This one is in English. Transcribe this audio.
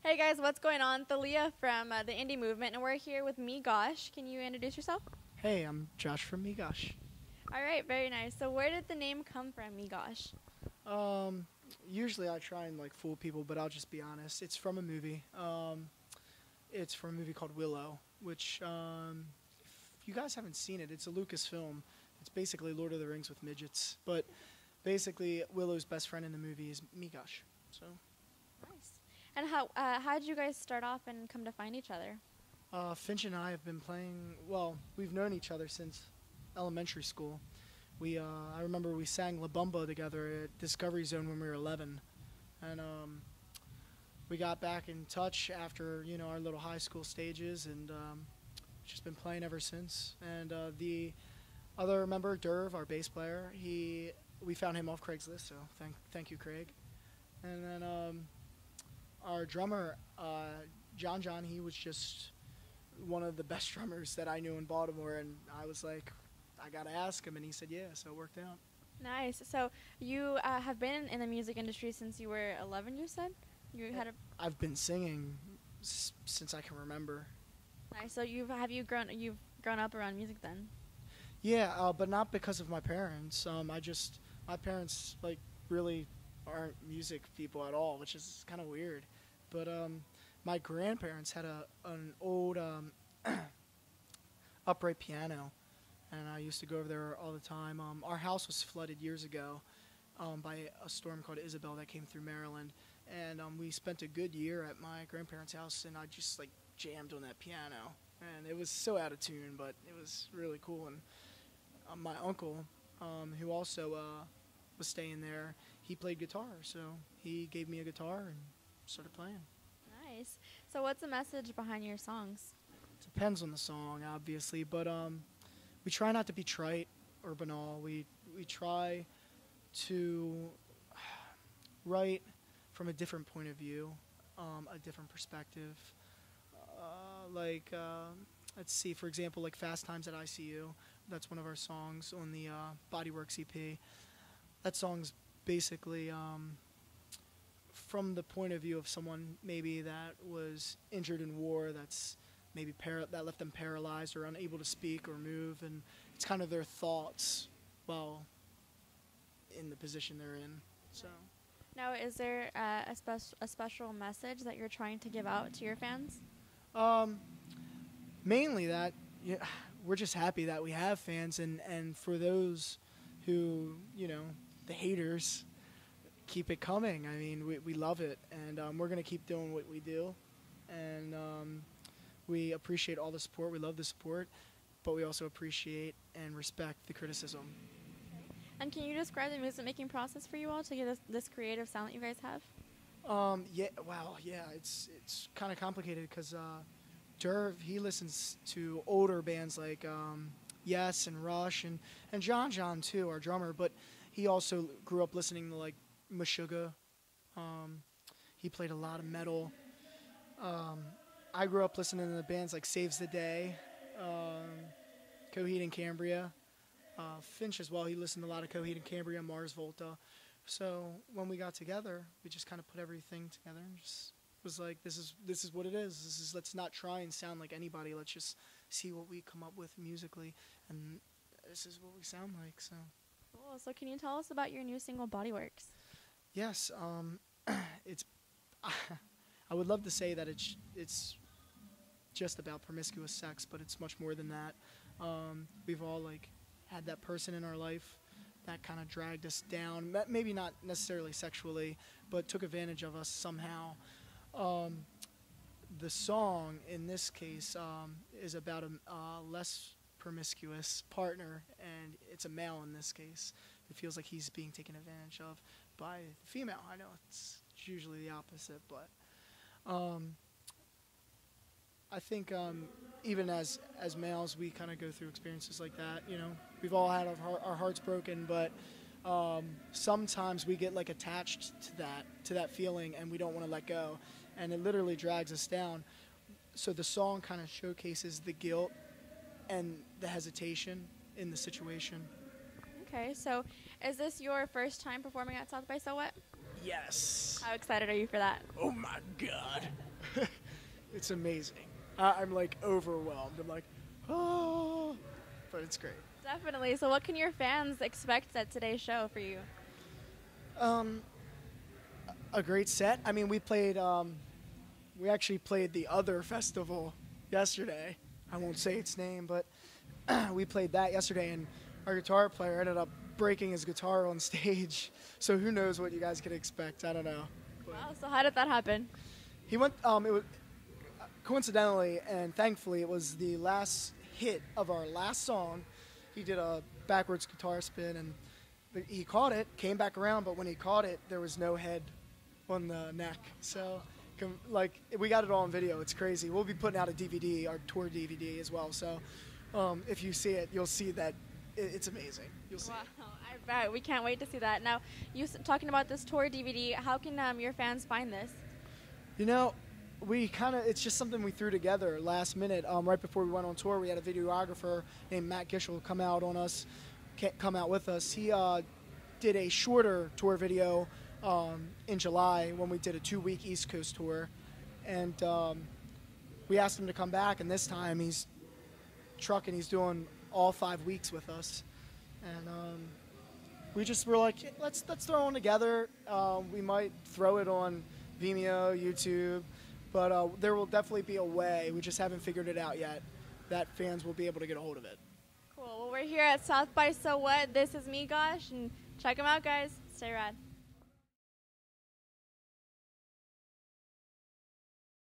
Hey guys, what's going on? Thalia from the Indie Movement, and we're here with Megosh. Can you introduce yourself? Hey, I'm Josh from Megosh. All right, very nice. So, where did the name come from, Megosh? Um, Usually I try and like fool people, but I'll just be honest. It's from a movie. It's from a movie called Willow, which if you guys haven't seen it, it's a Lucas film. It's basically Lord of the Rings with midgets, but basically Willow's best friend in the movie is Megosh. So, Nice. And how did you guys start off and come to find each other? Finch and I have been playing. Well, we've known each other since elementary school. I remember we sang La Bamba together at Discovery Zone when we were 11, and we got back in touch after our little high school stages, and just been playing ever since. And the other member, Derv, our bass player, we found him off Craigslist, so thank you, Craig. And then our drummer, John, he was just one of the best drummers that I knew in Baltimore, and I was like, I gotta ask him, and he said yeah, so it worked out. Nice. So, you have been in the music industry since you were 11. You said you had a I've been singing since I can remember. nice. So, you've grown up around music then? Yeah, but not because of my parents. My parents like really aren't music people at all, which is kind of weird. But my grandparents had an old upright piano, and I used to go over there all the time. Our house was flooded years ago by a storm called Isabel that came through Maryland, and we spent a good year at my grandparents' house, and I just like jammed on that piano, and it was so out of tune, but it was really cool. And my uncle, who also was staying there, he played guitar, so he gave me a guitar and started playing. Nice. So, what's the message behind your songs? Depends on the song, obviously, but we try not to be trite or banal. We try to write from a different point of view, a different perspective. Let's see, for example, like Fast Times at ICU. That's one of our songs on the Bodyworks EP. That song's basically from the point of view of someone maybe that was injured in war, that's maybe that left them paralyzed or unable to speak or move, and it's kind of their thoughts while in the position they're in. So Now, is there a special message that you're trying to give out to your fans? um, mainly that, yeah, we're just happy that we have fans, and for those who the haters, keep it coming. I mean, we love it, and we're gonna keep doing what we do, and we appreciate all the support. We love the support, but we also appreciate and respect the criticism. And can you describe the music making process for you all to get this creative sound that you guys have? Yeah, wow, yeah, it's kind of complicated because Derv, he listens to older bands like Yes and Rush, and John too, our drummer, but he also grew up listening to like Meshuggah. He played a lot of metal. I grew up listening to the bands like Saves the Day, Coheed and Cambria. Finch as well, he listened to a lot of Coheed and Cambria, Mars Volta. So when we got together, we just kind of put everything together and just was like, this is what it is. Let's not try and sound like anybody. Let's just see what we come up with musically, and this is what we sound like. So Cool. So can you tell us about your new single, Bodyworks? yes, it's. I would love to say that it's just about promiscuous sex, but it's much more than that. We've all like had that person in our life that kind of dragged us down, maybe not necessarily sexually, but took advantage of us somehow. The song in this case is about a less promiscuous partner, and it's a male in this case who feels like he's being taken advantage of by the female. I know it's usually the opposite, but I think even as males, we kind of go through experiences like that. We've all had our hearts broken, but sometimes we get like attached to that feeling, and we don't want to let go, and it literally drags us down. So the song kind of showcases the guilt and the hesitation in the situation. Okay, so is this your first time performing at South by So What? Yes. How excited are you for that? Oh my God. It's amazing. I'm like overwhelmed. I'm like, oh, but it's great. Definitely. So, what can your fans expect at today's show for you? Um, a great set. I mean, we actually played the other festival yesterday. I won't say its name, but we played that yesterday, and our guitar player ended up breaking his guitar on stage. So who knows what you guys could expect? I don't know. Wow. So, how did that happen? He went. It was coincidentally and thankfully it was the last hit of our last song. He did a backwards guitar spin and he caught it, came back around, but when he caught it, there was no head on the neck. So, like, we got it all on video. It's crazy. We'll be putting out a DVD, our tour DVD as well. So, if you see it, you'll see that it's amazing. You'll see. Wow, I bet. We can't wait to see that. Now, talking about this tour DVD, how can your fans find this? You know, it's just something we threw together last minute. Right before we went on tour, we had a videographer named Matt Gishel come out with us. He did a shorter tour video in July when we did a 2-week East Coast tour. And we asked him to come back, and this time he's trucking. He's doing all 5 weeks with us. And we just were like, let's throw one together. We might throw it on Vimeo, YouTube, but there will definitely be a way, we just haven't figured it out yet, that fans will be able to get a hold of it. Cool. Well, we're here at South by So What. This is Megosh, and check them out, guys. Stay rad.